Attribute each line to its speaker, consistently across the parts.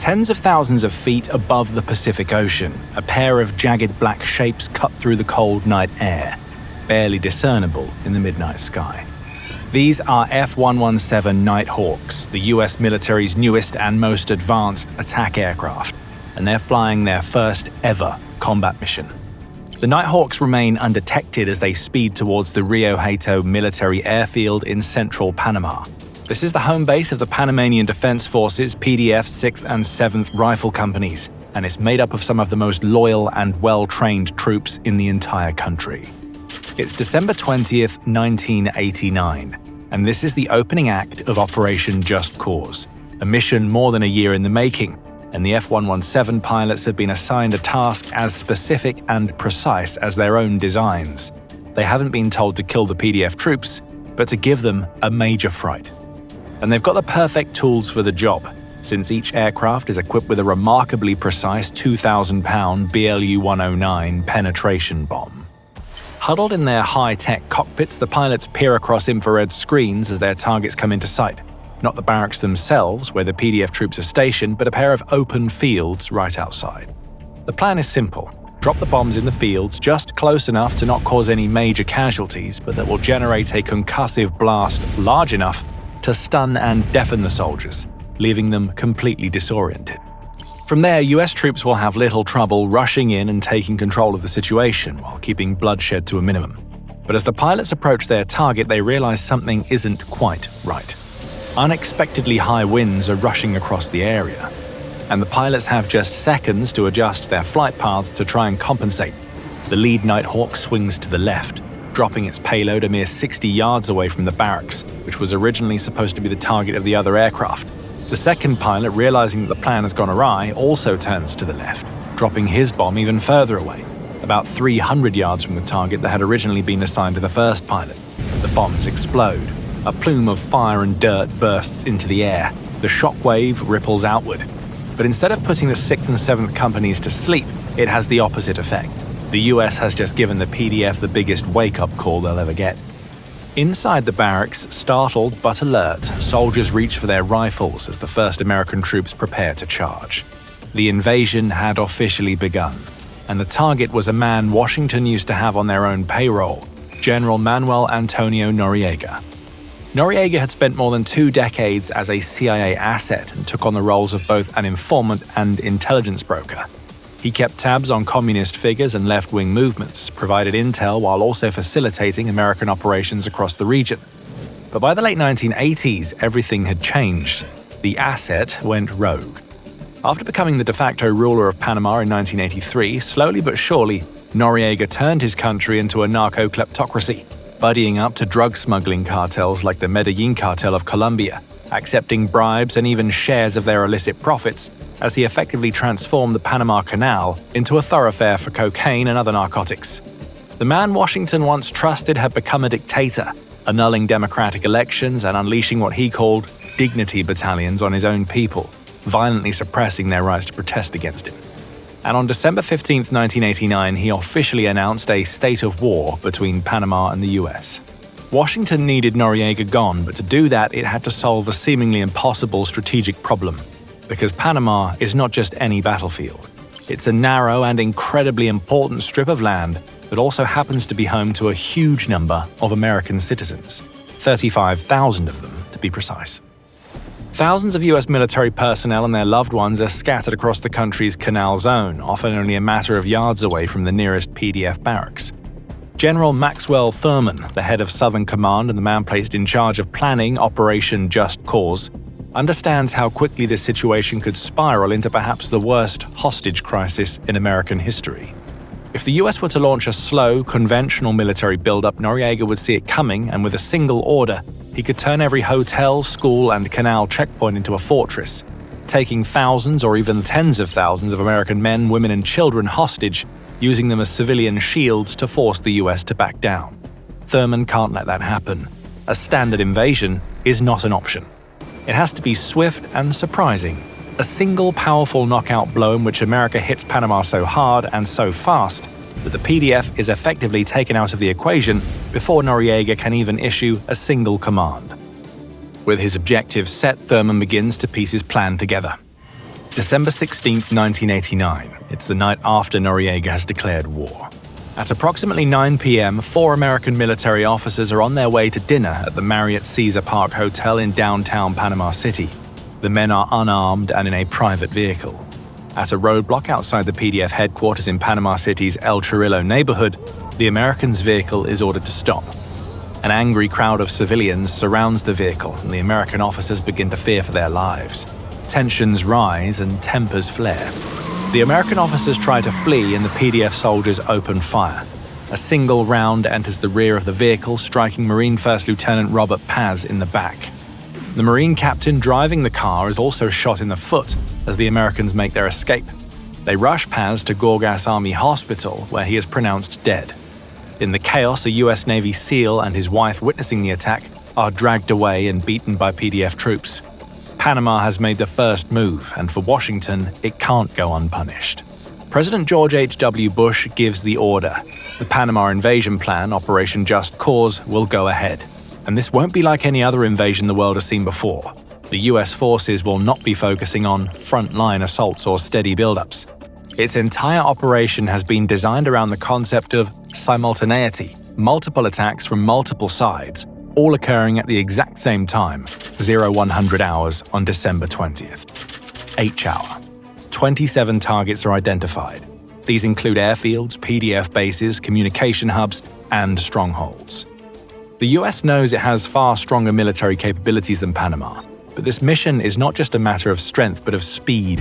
Speaker 1: Tens of thousands of feet above the Pacific Ocean, a pair of jagged black shapes cut through the cold night air, barely discernible in the midnight sky. These are F-117 Nighthawks, the US military's newest and most advanced attack aircraft, and they're flying their first ever combat mission. The Nighthawks remain undetected as they speed towards the Rio Hato Military Airfield in central Panama. This is the home base of the Panamanian Defense Forces, PDF 6th and 7th Rifle Companies, and it's made up of some of the most loyal and well-trained troops in the entire country. It's December 20th, 1989, and this is the opening act of Operation Just Cause, a mission more than a year in the making, and the F-117 pilots have been assigned a task as specific and precise as their own designs. They haven't been told to kill the PDF troops, but to give them a major fright. And they've got the perfect tools for the job, since each aircraft is equipped with a remarkably precise 2,000-pound BLU-109 penetration bomb. Huddled in their high-tech cockpits, the pilots peer across infrared screens as their targets come into sight. Not the barracks themselves, where the PDF troops are stationed, but a pair of open fields right outside. The plan is simple. Drop the bombs in the fields just close enough to not cause any major casualties, but that will generate a concussive blast large enough to stun and deafen the soldiers, leaving them completely disoriented. From there, US troops will have little trouble rushing in and taking control of the situation while keeping bloodshed to a minimum. But as the pilots approach their target, they realize something isn't quite right. Unexpectedly high winds are rushing across the area, and the pilots have just seconds to adjust their flight paths to try and compensate. The lead Nighthawk swings to the left, dropping its payload a mere 60 yards away from the barracks, which was originally supposed to be the target of the other aircraft. The second pilot, realizing that the plan has gone awry, also turns to the left, dropping his bomb even further away, about 300 yards from the target that had originally been assigned to the first pilot. The bombs explode. A plume of fire and dirt bursts into the air. The shockwave ripples outward. But instead of putting the 6th and 7th companies to sleep, it has the opposite effect. The US has just given the PDF the biggest wake-up call they'll ever get. Inside the barracks, startled but alert, soldiers reach for their rifles as the first American troops prepare to charge. The invasion had officially begun, and the target was a man Washington used to have on their own payroll, General Manuel Noriega. Noriega had spent more than 2 decades as a CIA asset and took on the roles of both an informant and intelligence broker. He kept tabs on communist figures and left-wing movements, provided intel while also facilitating American operations across the region. But by the late 1980s, everything had changed. The asset went rogue. After becoming the de facto ruler of Panama in 1983, slowly but surely, Noriega turned his country into a narco-kleptocracy, buddying up to drug smuggling cartels like the Medellin cartel of Colombia, accepting bribes and even shares of their illicit profits, as he effectively transformed the Panama Canal into a thoroughfare for cocaine and other narcotics. The man Washington once trusted had become a dictator, annulling democratic elections and unleashing what he called dignity battalions on his own people, violently suppressing their rights to protest against him. And on December 15, 1989, he officially announced a state of war between Panama and the US. Washington needed Noriega gone, but to do that, it had to solve a seemingly impossible strategic problem. Because Panama is not just any battlefield. It's a narrow and incredibly important strip of land that also happens to be home to a huge number of American citizens, 35,000 of them to be precise. Thousands of US military personnel and their loved ones are scattered across the country's Canal Zone, often only a matter of yards away from the nearest PDF barracks. General Maxwell Thurman, the head of Southern Command and the man placed in charge of planning Operation Just Cause, understands how quickly this situation could spiral into perhaps the worst hostage crisis in American history. If the US were to launch a slow, conventional military buildup, Noriega would see it coming, and with a single order, he could turn every hotel, school, and canal checkpoint into a fortress, taking thousands or even tens of thousands of American men, women, and children hostage, using them as civilian shields to force the US to back down. Thurman can't let that happen. A standard invasion is not an option. It has to be swift and surprising, a single powerful knockout blow in which America hits Panama so hard and so fast that the PDF is effectively taken out of the equation before Noriega can even issue a single command. With his objectives set, Thurman begins to piece his plan together. December 16, 1989. It's the night after Noriega has declared war. At approximately 9 p.m., 4 American military officers are on their way to dinner at the Marriott Caesar Park Hotel in downtown Panama City. The men are unarmed and in a private vehicle. At a roadblock outside the PDF headquarters in Panama City's El Chorrillo neighborhood, the Americans' vehicle is ordered to stop. An angry crowd of civilians surrounds the vehicle, and the American officers begin to fear for their lives. Tensions rise and tempers flare. The American officers try to flee and the PDF soldiers open fire. A single round enters the rear of the vehicle, striking Marine First Lieutenant Robert Paz in the back. The Marine captain driving the car is also shot in the foot as the Americans make their escape. They rush Paz to Gorgas Army Hospital, where he is pronounced dead. In the chaos, a US Navy SEAL and his wife witnessing the attack are dragged away and beaten by PDF troops. Panama has made the first move, and for Washington, it can't go unpunished. President George H.W. Bush gives the order. The Panama invasion plan, Operation Just Cause, will go ahead. And this won't be like any other invasion the world has seen before. The US forces will not be focusing on front-line assaults or steady buildups. Its entire operation has been designed around the concept of simultaneity, multiple attacks from multiple sides, all occurring at the exact same time, 0100 hours on December 20th. H-hour. 27 targets are identified. These include airfields, PDF bases, communication hubs, and strongholds. The US knows it has far stronger military capabilities than Panama, but this mission is not just a matter of strength but of speed.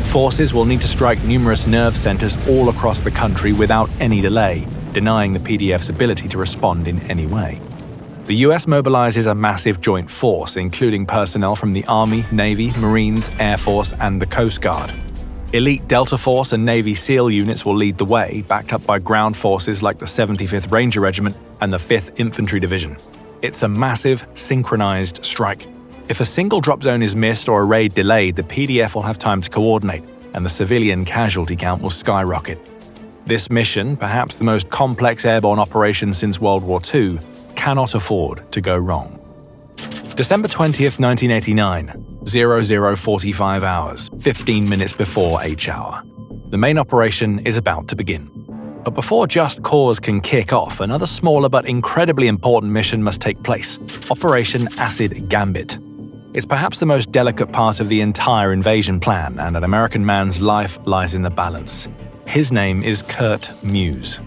Speaker 1: Forces will need to strike numerous nerve centers all across the country without any delay, denying the PDF's ability to respond in any way. The US mobilizes a massive joint force, including personnel from the Army, Navy, Marines, Air Force, and the Coast Guard. Elite Delta Force and Navy SEAL units will lead the way, backed up by ground forces like the 75th Ranger Regiment and the 5th Infantry Division. It's a massive, synchronized strike. If a single drop zone is missed or a raid delayed, the PDF will have time to coordinate, and the civilian casualty count will skyrocket. This mission, perhaps the most complex airborne operation since World War II, cannot afford to go wrong. December 20th, 1989, 0045 hours, 15 minutes before H-hour. The main operation is about to begin. But before Just Cause can kick off, another smaller but incredibly important mission must take place: Operation Acid Gambit. It's perhaps the most delicate part of the entire invasion plan, and an American man's life lies in the balance. His name is Kurt Muse.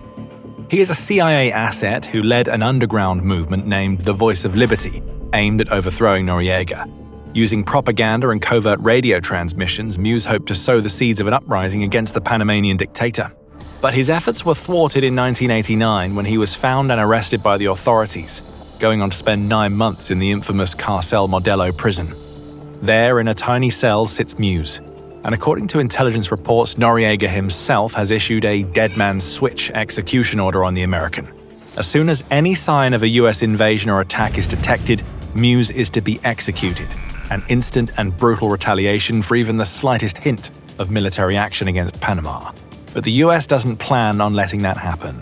Speaker 1: He is a CIA asset who led an underground movement named the Voice of Liberty, aimed at overthrowing Noriega. Using propaganda and covert radio transmissions, Muse hoped to sow the seeds of an uprising against the Panamanian dictator. But his efforts were thwarted in 1989 when he was found and arrested by the authorities, going on to spend 9 months in the infamous Carcel Modelo prison. There, in a tiny cell, sits Muse. And according to intelligence reports, Noriega himself has issued a dead man's switch execution order on the American. As soon as any sign of a US invasion or attack is detected, Muse is to be executed, an instant and brutal retaliation for even the slightest hint of military action against Panama. But the US doesn't plan on letting that happen.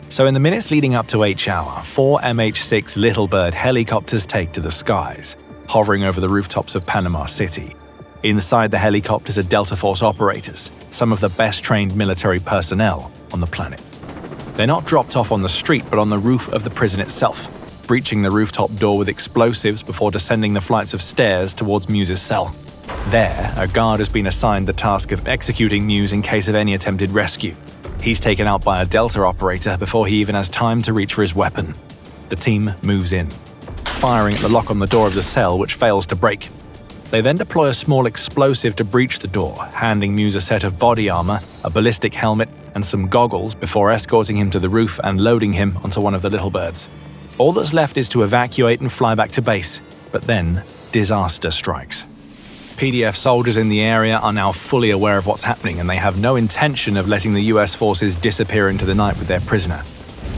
Speaker 1: So in the minutes leading up to H-hour, 4 MH-6 Little Bird helicopters take to the skies, hovering over the rooftops of Panama City. Inside the helicopters are Delta Force operators, some of the best-trained military personnel on the planet. They're not dropped off on the street but on the roof of the prison itself, breaching the rooftop door with explosives before descending the flights of stairs towards Muse's cell. There, a guard has been assigned the task of executing Muse in case of any attempted rescue. He's taken out by a Delta operator before he even has time to reach for his weapon. The team moves in, firing at the lock on the door of the cell, which fails to break. They then deploy a small explosive to breach the door, handing Muse a set of body armor, a ballistic helmet, and some goggles before escorting him to the roof and loading him onto one of the Little Birds. All that's left is to evacuate and fly back to base, but then disaster strikes. PDF soldiers in the area are now fully aware of what's happening, and they have no intention of letting the US forces disappear into the night with their prisoner.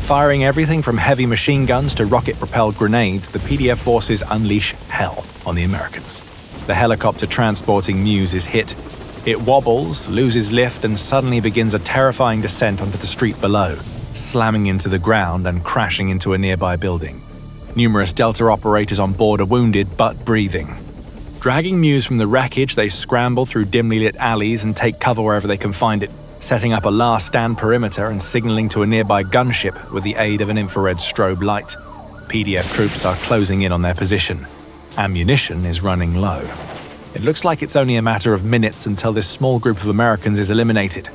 Speaker 1: Firing everything from heavy machine guns to rocket-propelled grenades, the PDF forces unleash hell on the Americans. The helicopter transporting Muse is hit. It wobbles, loses lift, and suddenly begins a terrifying descent onto the street below, slamming into the ground and crashing into a nearby building. Numerous Delta operators on board are wounded but breathing. Dragging Muse from the wreckage, they scramble through dimly lit alleys and take cover wherever they can find it, setting up a last stand perimeter and signaling to a nearby gunship with the aid of an infrared strobe light. PDF troops are closing in on their position. Ammunition is running low. It looks like it's only a matter of minutes until this small group of Americans is eliminated.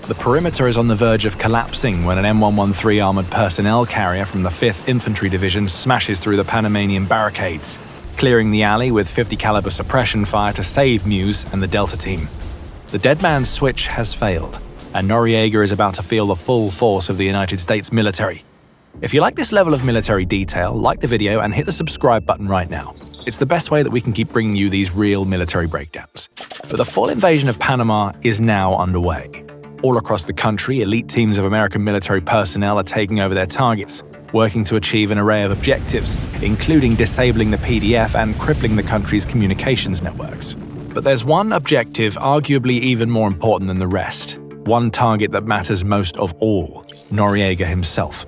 Speaker 1: The perimeter is on the verge of collapsing when an M113 armored personnel carrier from the 5th Infantry Division smashes through the Panamanian barricades, clearing the alley with 50 caliber suppression fire to save Muse and the Delta team. The dead man's switch has failed, and Noriega is about to feel the full force of the United States military. If you like this level of military detail, like the video and hit the subscribe button right now. It's the best way that we can keep bringing you these real military breakdowns. But the full invasion of Panama is now underway. All across the country, elite teams of American military personnel are taking over their targets, working to achieve an array of objectives, including disabling the PDF and crippling the country's communications networks. But there's one objective arguably even more important than the rest, one target that matters most of all: Noriega himself.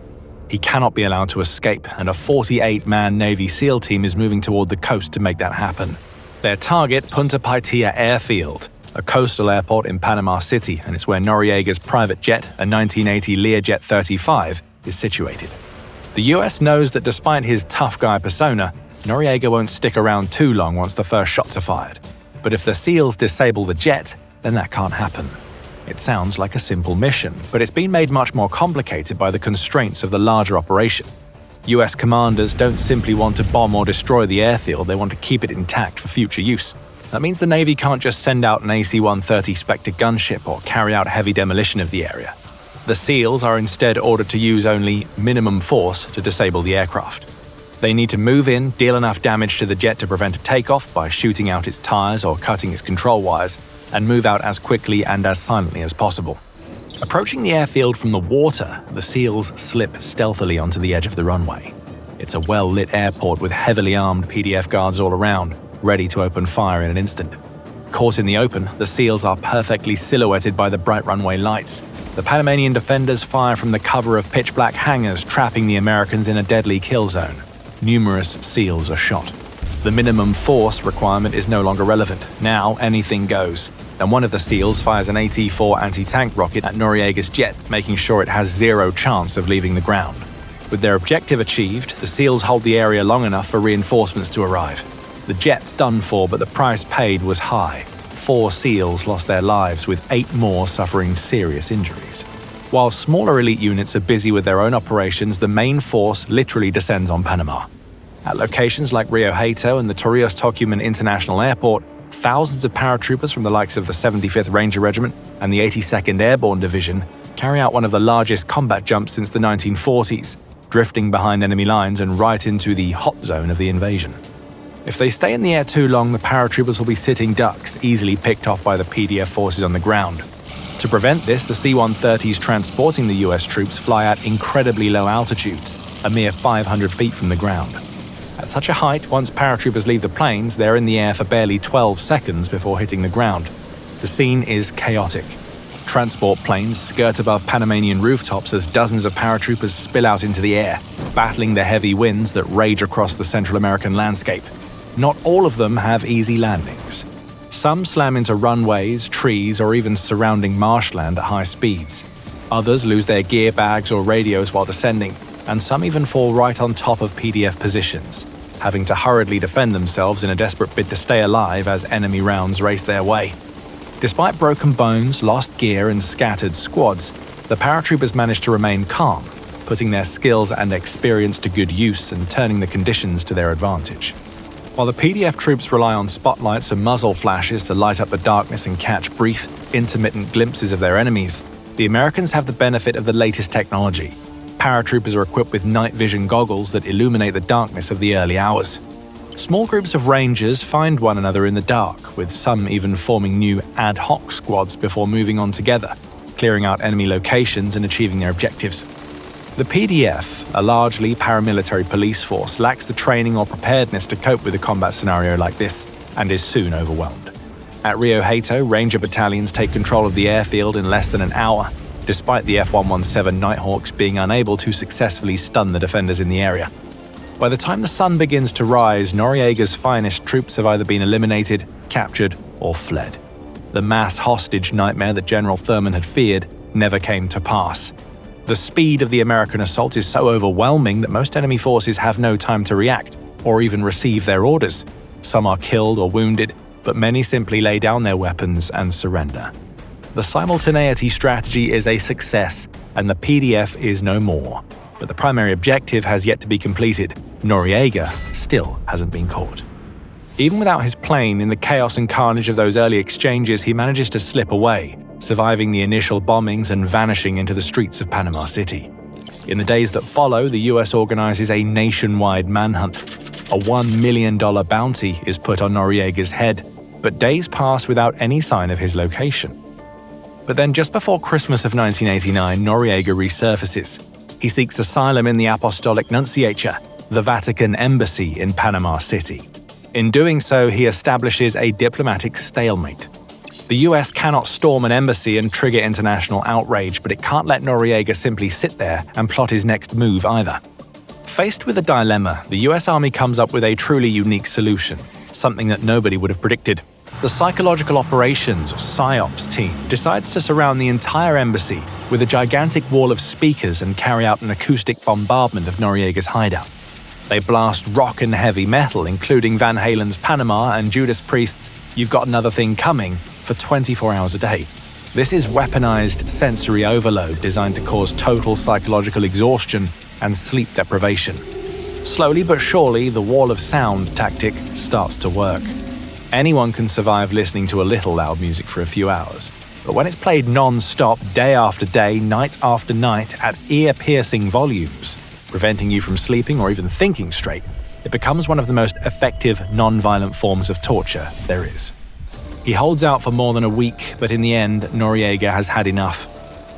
Speaker 1: He cannot be allowed to escape, and a 48-man Navy SEAL team is moving toward the coast to make that happen. Their target, Punta Paitilla Airfield, a coastal airport in Panama City, and it's where Noriega's private jet, a 1980 Learjet 35, is situated. The US knows that despite his tough guy persona, Noriega won't stick around too long once the first shots are fired. But if the SEALs disable the jet, then that can't happen. It sounds like a simple mission, but it's been made much more complicated by the constraints of the larger operation. US commanders don't simply want to bomb or destroy the airfield, they want to keep it intact for future use. That means the Navy can't just send out an AC-130 Spectre gunship or carry out heavy demolition of the area. The SEALs are instead ordered to use only minimum force to disable the aircraft. They need to move in, deal enough damage to the jet to prevent a takeoff by shooting out its tires or cutting its control wires, and move out as quickly and as silently as possible. Approaching the airfield from the water, the SEALs slip stealthily onto the edge of the runway. It's a well-lit airport with heavily armed PDF guards all around, ready to open fire in an instant. Caught in the open, the SEALs are perfectly silhouetted by the bright runway lights. The Panamanian defenders fire from the cover of pitch-black hangars, trapping the Americans in a deadly kill zone. Numerous SEALs are shot. The minimum force requirement is no longer relevant. Now, anything goes. And one of the SEALs fires an AT-4 anti-tank rocket at Noriega's jet, making sure it has zero chance of leaving the ground. With their objective achieved, the SEALs hold the area long enough for reinforcements to arrive. The jet's done for, but the price paid was high. 4 SEALs lost their lives, with 8 more suffering serious injuries. While smaller elite units are busy with their own operations, the main force literally descends on Panama. At locations like Rio Hato and the Torrijos Tocumen International Airport, thousands of paratroopers from the likes of the 75th Ranger Regiment and the 82nd Airborne Division carry out one of the largest combat jumps since the 1940s, drifting behind enemy lines and right into the hot zone of the invasion. If they stay in the air too long, the paratroopers will be sitting ducks, easily picked off by the PDF forces on the ground. To prevent this, the C-130s transporting the US troops fly at incredibly low altitudes, a mere 500 feet from the ground. At such a height, once paratroopers leave the planes, they're in the air for barely 12 seconds before hitting the ground. The scene is chaotic. Transport planes skirt above Panamanian rooftops as dozens of paratroopers spill out into the air, battling the heavy winds that rage across the Central American landscape. Not all of them have easy landings. Some slam into runways, trees, or even surrounding marshland at high speeds. Others lose their gear bags or radios while descending, and some even fall right on top of PDF positions, having to hurriedly defend themselves in a desperate bid to stay alive as enemy rounds race their way. Despite broken bones, lost gear, and scattered squads, the paratroopers manage to remain calm, putting their skills and experience to good use and turning the conditions to their advantage. While the PDF troops rely on spotlights and muzzle flashes to light up the darkness and catch brief, intermittent glimpses of their enemies, the Americans have the benefit of the latest technology. Paratroopers are equipped with night vision goggles that illuminate the darkness of the early hours. Small groups of Rangers find one another in the dark, with some even forming new ad hoc squads before moving on together, clearing out enemy locations and achieving their objectives. The PDF, a largely paramilitary police force, lacks the training or preparedness to cope with a combat scenario like this, and is soon overwhelmed. At Rio Hato, Ranger battalions take control of the airfield in less than an hour, despite the F-117 Nighthawks being unable to successfully stun the defenders in the area. By the time the sun begins to rise, Noriega's finest troops have either been eliminated, captured, or fled. The mass hostage nightmare that General Thurman had feared never came to pass. The speed of the American assault is so overwhelming that most enemy forces have no time to react or even receive their orders. Some are killed or wounded, but many simply lay down their weapons and surrender. The simultaneity strategy is a success, and the PDF is no more. But the primary objective has yet to be completed. Noriega still hasn't been caught. Even without his plane, in the chaos and carnage of those early exchanges, he manages to slip away, surviving the initial bombings and vanishing into the streets of Panama City. In the days that follow, the US organizes a nationwide manhunt. A $1 million bounty is put on Noriega's head, but days pass without any sign of his location. But then just before Christmas of 1989, Noriega resurfaces. He seeks asylum in the Apostolic Nunciature, the Vatican Embassy in Panama City. In doing so, he establishes a diplomatic stalemate. The US cannot storm an embassy and trigger international outrage, but it can't let Noriega simply sit there and plot his next move either. Faced with a dilemma, the US Army comes up with a truly unique solution, something that nobody would have predicted. The Psychological Operations, or PSYOPS team, decides to surround the entire embassy with a gigantic wall of speakers and carry out an acoustic bombardment of Noriega's hideout. They blast rock and heavy metal, including Van Halen's Panama and Judas Priest's You've Got Another Thing Coming, for 24 hours a day. This is weaponized sensory overload designed to cause total psychological exhaustion and sleep deprivation. Slowly but surely, the wall of sound tactic starts to work. Anyone can survive listening to a little loud music for a few hours, but when it's played non-stop, day after day, night after night, at ear-piercing volumes, preventing you from sleeping or even thinking straight, it becomes one of the most effective non-violent forms of torture there is. He holds out for more than a week, but in the end, Noriega has had enough.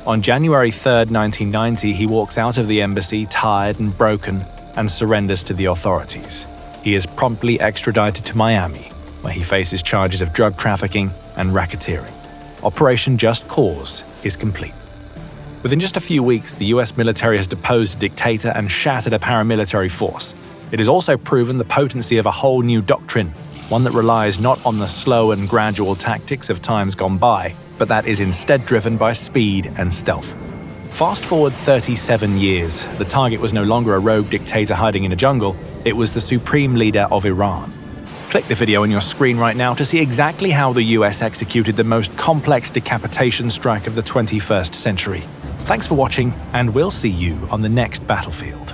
Speaker 1: On January 3, 1990, he walks out of the embassy tired and broken and surrenders to the authorities. He is promptly extradited to Miami, where he faces charges of drug trafficking and racketeering. Operation Just Cause is complete. Within just a few weeks, the US military has deposed a dictator and shattered a paramilitary force. It has also proven the potency of a whole new doctrine, one that relies not on the slow and gradual tactics of times gone by, but that is instead driven by speed and stealth. Fast forward 37 years, the target was no longer a rogue dictator hiding in a jungle, it was the supreme leader of Iran. Click the video on your screen right now to see exactly how the US executed the most complex decapitation strike of the 21st century. Thanks for watching, and we'll see you on the next battlefield.